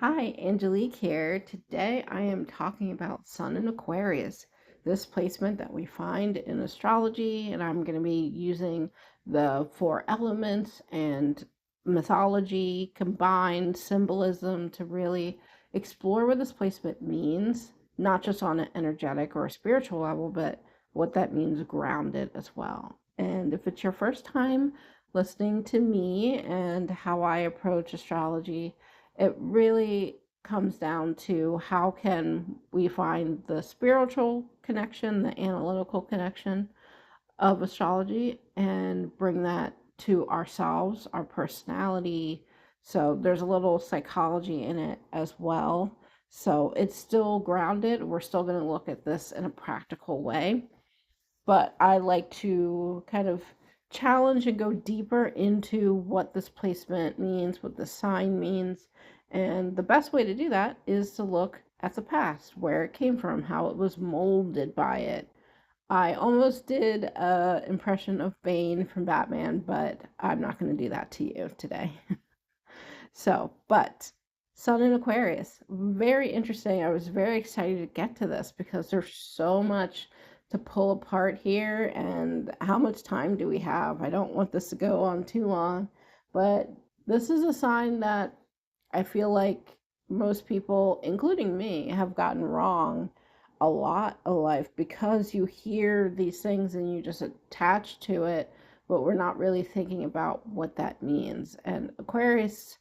Hi, Angelique here. Today I am talking about Sun in Aquarius, this placement that we find in astrology, and I'm going to be using the four elements and mythology combined symbolism to really explore what this placement means, not just on an energetic or a spiritual level, but what that means grounded as well. And if it's your first time listening to me and how I approach astrology, it really comes down to how can we find the spiritual connection, the analytical connection of astrology, and bring that to ourselves, our personality. So there's a little psychology in it as well. So it's still grounded. We're still going to look at this in a practical way, but I like to kind of challenge and go deeper into what this placement means, what the sign means. And the best way to do that is to look at the past, where it came from, how it was molded by it. I almost did an impression of Bane from Batman, but I'm not going to do that to you today. But Sun in Aquarius, very interesting. I was very excited to get to this because there's so much to pull apart here. And how much time do we have? I don't want this to go on too long, but this is a sign that I feel like most people, including me, have gotten wrong a lot of life because you hear these things and you just attach to it, but we're not really thinking about what that means. And Aquarius,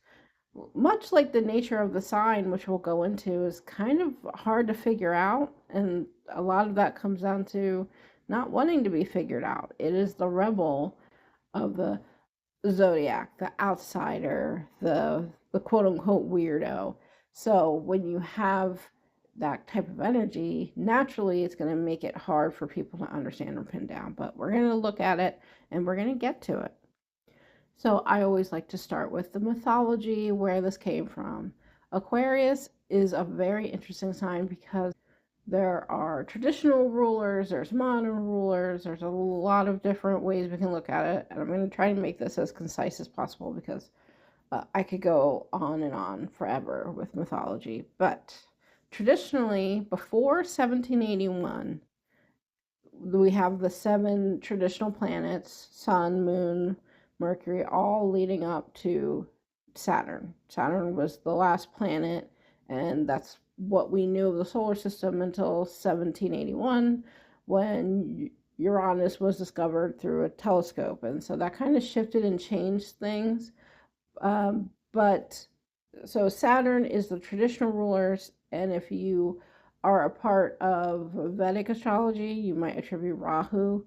much like the nature of the sign, which we'll go into, is kind of hard to figure out. And a lot of that comes down to not wanting to be figured out. It is the rebel of the zodiac, the outsider, the quote unquote weirdo. So when you have that type of energy, naturally it's going to make it hard for people to understand or pin down. But we're going to look at it and we're going to get to it. So I always like to start with the mythology, where this came from. Aquarius is a very interesting sign because there are traditional rulers, there's modern rulers, there's a lot of different ways we can look at it. And I'm going to try and make this as concise as possible because I could go on and on forever with mythology. But traditionally, before 1781, we have the seven traditional planets: Sun, Moon, Mercury, all leading up to Saturn. Saturn was the last planet, and that's what we knew of the solar system until 1781, when Uranus was discovered through a telescope. And so that kind of shifted and changed things. But so Saturn is the traditional rulers, and if you are a part of Vedic astrology, you might attribute Rahu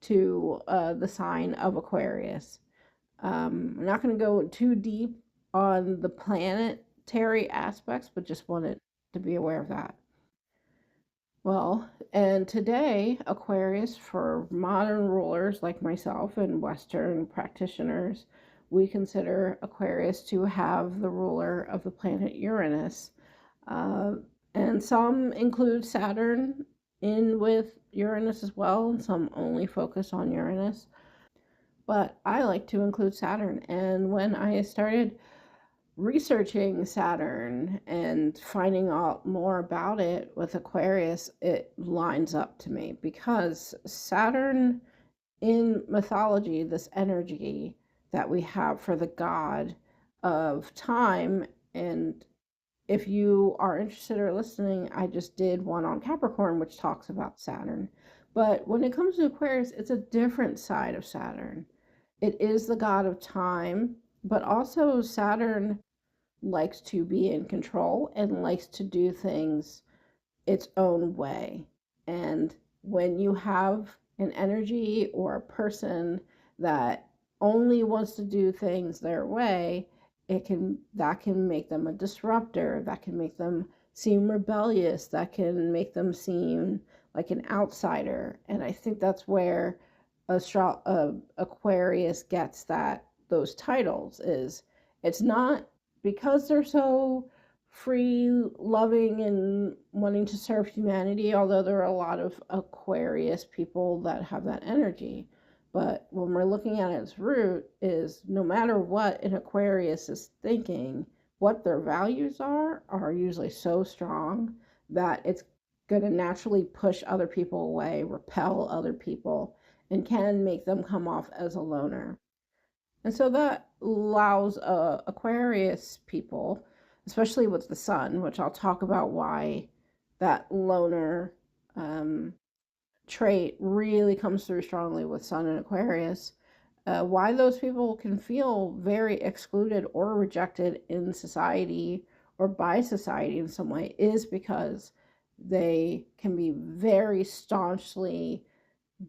to the sign of Aquarius. I'm not going to go too deep on the planetary aspects, but just wanted to be aware of that. Well, and today, Aquarius, for modern rulers like myself and Western practitioners, we consider Aquarius to have the ruler of the planet Uranus. Uh, and some include Saturn in with Uranus as well, and some only focus on Uranus. But I like to include Saturn. And when I started researching Saturn and finding out more about it with Aquarius, it lines up to me because Saturn in mythology, this energy that we have for the god of time. And if you are interested or listening, I just did one on Capricorn, which talks about Saturn. But when it comes to Aquarius, it's a different side of Saturn. It is the god of time, but also Saturn likes to be in control and likes to do things its own way. And when you have an energy or a person that only wants to do things their way, that can make them a disruptor, that can make them seem rebellious, that can make them seem like an outsider. And I think that's where Aquarius gets those titles. Is it's not because they're so free loving and wanting to serve humanity, although there are a lot of Aquarius people that have that energy. But when we're looking at its root, is no matter what an Aquarius is thinking, what their values are usually so strong that it's going to naturally push other people away, repel other people, and can make them come off as a loner. And so that allows Aquarius people, especially with the sun, which I'll talk about why that loner um, trait really comes through strongly with Sun and Aquarius. Why those people can feel very excluded or rejected in society or by society in some way is because they can be very staunchly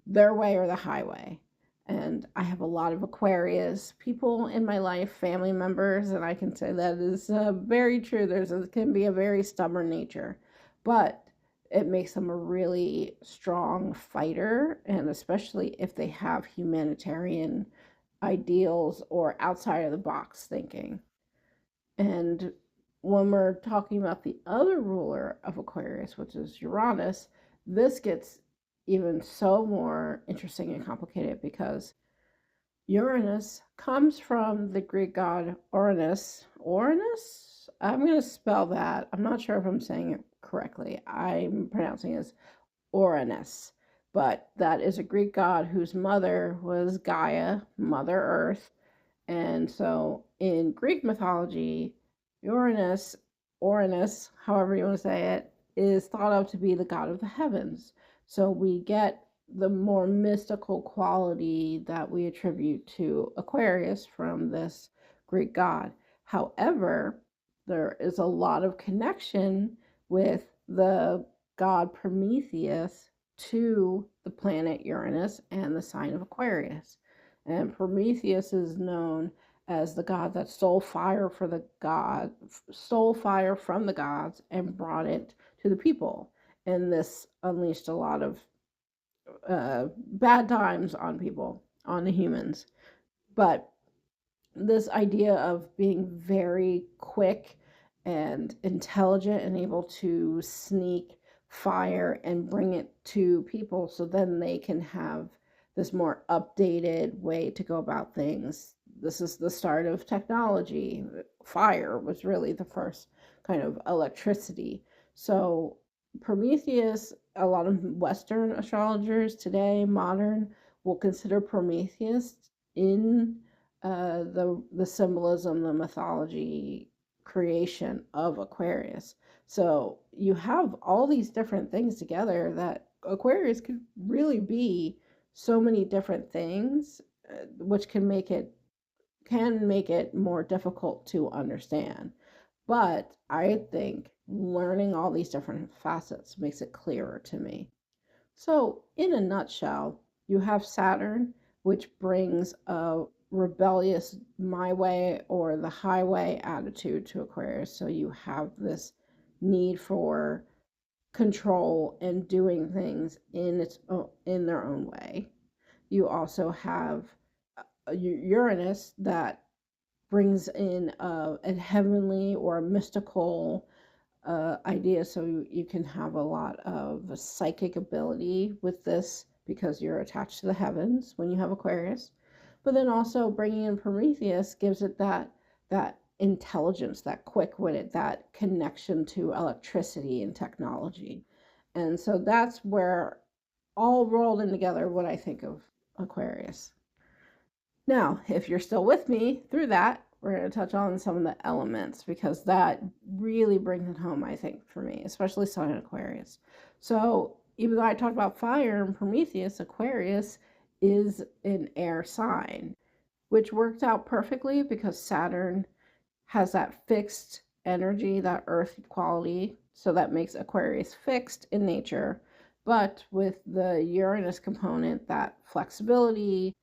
their way or the highway. And I have a lot of Aquarius people in my life, family members, and I can say that is very true. Can be a very stubborn nature, but it makes them a really strong fighter, and especially if they have humanitarian ideals or outside of the box thinking. And when we're talking about the other ruler of Aquarius, which is Uranus, this gets even so more interesting and complicated because Uranus comes from the Greek god Uranus. Uranus? I'm going to spell that. I'm not sure if I'm saying it correctly. I'm pronouncing it as Uranus. But that is a Greek god whose mother was Gaia, Mother Earth, and so in Greek mythology, Uranus, Uranus, however you want to say it, is thought of to be the god of the heavens. So we get the more mystical quality that we attribute to Aquarius from this Greek god. However, there is a lot of connection with the god Prometheus to the planet Uranus and the sign of Aquarius. And Prometheus is known as the god that stole fire from the gods and brought it to the people. And this unleashed a lot of bad times on people, on the humans. But this idea of being very quick and intelligent and able to sneak fire and bring it to people so then they can have this more updated way to go about things. This is the start of technology. Fire was really the first kind of electricity. So Prometheus, a lot of Western astrologers today, modern, will consider Prometheus in the symbolism, the mythology creation of Aquarius. So you have all these different things together that Aquarius could really be so many different things, which can make it more difficult to understand. But I think learning all these different facets makes it clearer to me. So, in a nutshell, you have Saturn, which brings a rebellious my way or the highway attitude to Aquarius. So, you have this need for control and doing things in their own way. You also have Uranus that brings in a heavenly or a mystical idea. So you can have a lot of psychic ability with this because you're attached to the heavens when you have Aquarius. But then also bringing in Prometheus gives it that intelligence, that quick-witted, that connection to electricity and technology. And so that's where all rolled in together what I think of Aquarius. Now, if you're still with me through that, we're going to touch on some of the elements because that really brings it home, I think, for me, especially Sun and Aquarius. So, even though I talked about fire and Prometheus, Aquarius is an air sign, which works out perfectly because Saturn has that fixed energy, that earth quality. So, that makes Aquarius fixed in nature. But with the Uranus component, that flexibility,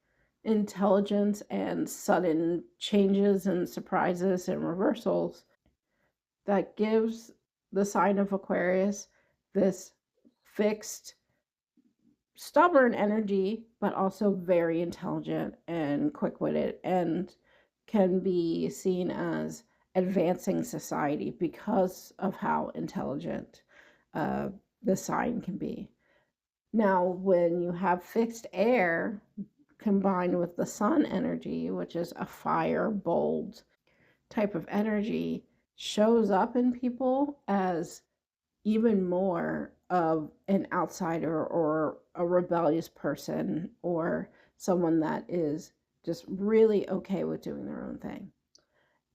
intelligence, and sudden changes and surprises and reversals that gives the sign of Aquarius this fixed, stubborn energy, but also very intelligent and quick witted, and can be seen as advancing society because of how intelligent the sign can be. Now, when you have fixed air, combined with the sun energy, which is a fire, bold type of energy, shows up in people as even more of an outsider or a rebellious person or someone that is just really okay with doing their own thing.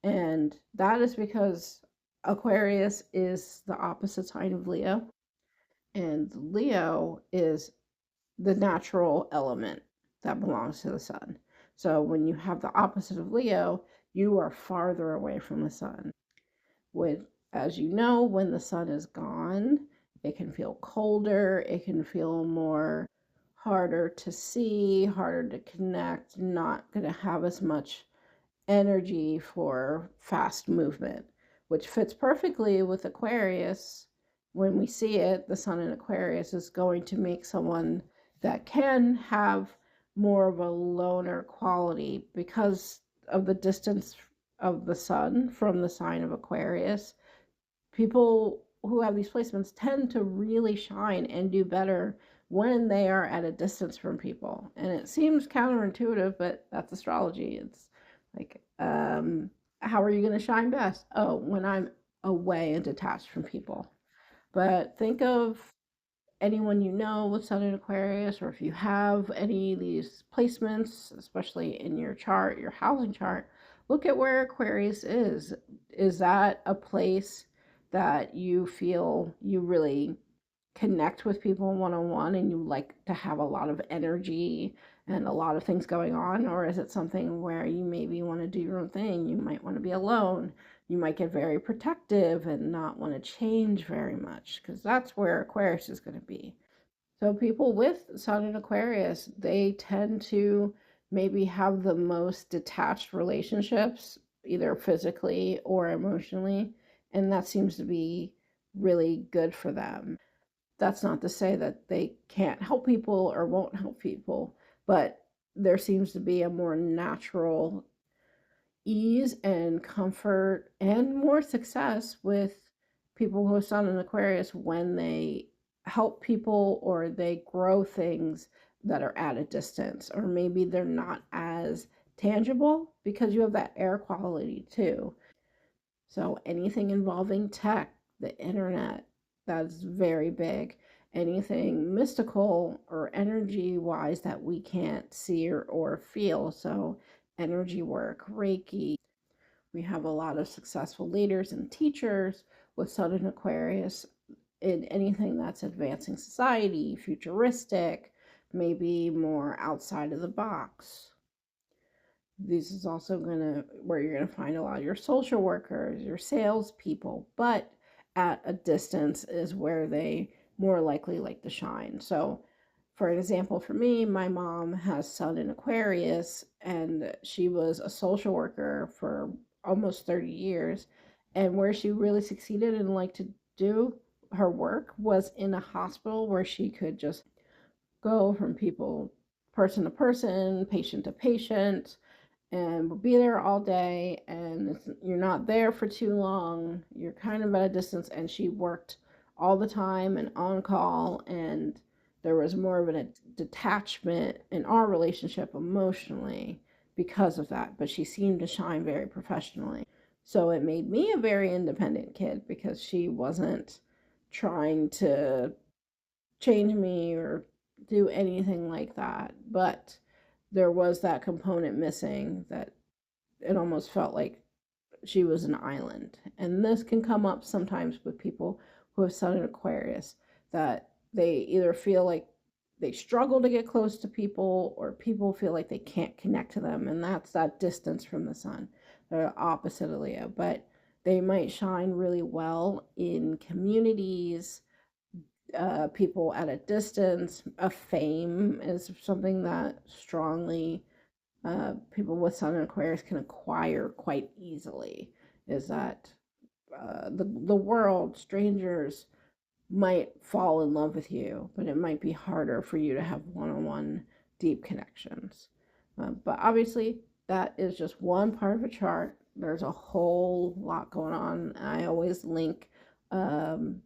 And that is because Aquarius is the opposite sign of Leo, and Leo is the natural element that belongs to the sun. So when you have the opposite of Leo, you are farther away from the sun. With, as you know, when the sun is gone, it can feel colder, it can feel more harder to see, harder to connect, not going to have as much energy for fast movement, which fits perfectly with Aquarius. When we see it, the sun in Aquarius is going to make someone that can have more of a loner quality because of the distance of the sun from the sign of Aquarius. People who have these placements tend to really shine and do better when they are at a distance from people. And it seems counterintuitive, but that's astrology. It's like, how are you going to shine best? Oh, when I'm away and detached from people. But think of anyone you know with Sun in Aquarius, or if you have any of these placements, especially in your chart, your housing chart, look at where Aquarius is. Is that a place that you feel you really connect with people one on one and you like to have a lot of energy and a lot of things going on? Or is it something where you maybe want to do your own thing? You might want to be alone. You might get very protective and not want to change very much because that's where Aquarius is going to be. So people with Sun in Aquarius, they tend to maybe have the most detached relationships, either physically or emotionally, and that seems to be really good for them. That's not to say that they can't help people or won't help people, but there seems to be a more natural ease and comfort and more success with people who are Sun in Aquarius when they help people or they grow things that are at a distance, or maybe they're not as tangible because you have that air quality too. So anything involving tech, the internet, that's very big. Anything mystical or energy wise that we can't see or feel. So energy work, Reiki. We have a lot of successful leaders and teachers with Sun in Aquarius in anything that's advancing society, futuristic, maybe more outside of the box. This is also gonna where you're gonna find a lot of your social workers, your salespeople, but at a distance is where they more likely like to shine. So, for an example, for me, my mom has Sun in Aquarius, and she was a social worker for almost 30 years. And where she really succeeded and liked to do her work was in a hospital where she could just go from people, person to person, patient to patient, and we'll be there all day, and you're not there for too long, you're kind of at a distance. And she worked all the time and on call, and there was more of a detachment in our relationship emotionally because of that, but she seemed to shine very professionally. So it made me a very independent kid because she wasn't trying to change me or do anything like that, but there was that component missing that it almost felt like she was an island. And this can come up sometimes with people who have Sun in Aquarius, that they either feel like they struggle to get close to people or people feel like they can't connect to them. And that's that distance from the sun. They're opposite of Leo, but they might shine really well in communities, people at a distance. A fame is something that strongly people with Sun in Aquarius can acquire quite easily. Is that the world, strangers might fall in love with you, but it might be harder for you to have one-on-one deep connections. But obviously, that is just one part of a chart. There's a whole lot going on. I always link um,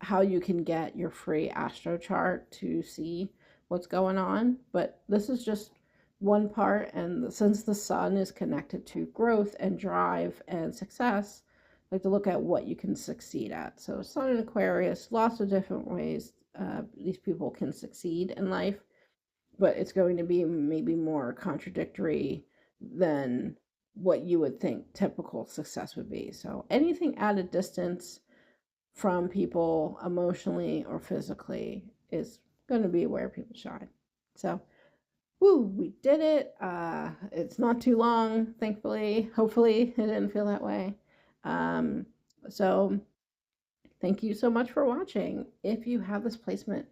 how you can get your free astro chart to see what's going on. But this is just one part. And since the sun is connected to growth and drive and success, like to look at what you can succeed at. So Sun in Aquarius, lots of different ways these people can succeed in life, but it's going to be maybe more contradictory than what you would think typical success would be. So anything at a distance from people emotionally or physically is going to be where people shine. So, woo, we did it. It's not too long, thankfully. Hopefully, it didn't feel that way. Um, so, thank you so much for watching. If you have this placement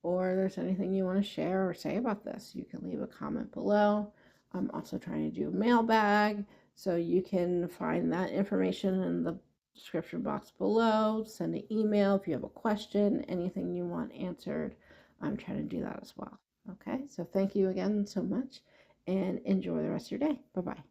or there's anything you want to share or say about this, you can leave a comment below. I'm also trying to do a mailbag, so you can find that information in the description box below. Send an email if you have a question, anything you want answered. I'm trying to do that as well. Okay, so thank you again so much and enjoy the rest of your day. Bye bye.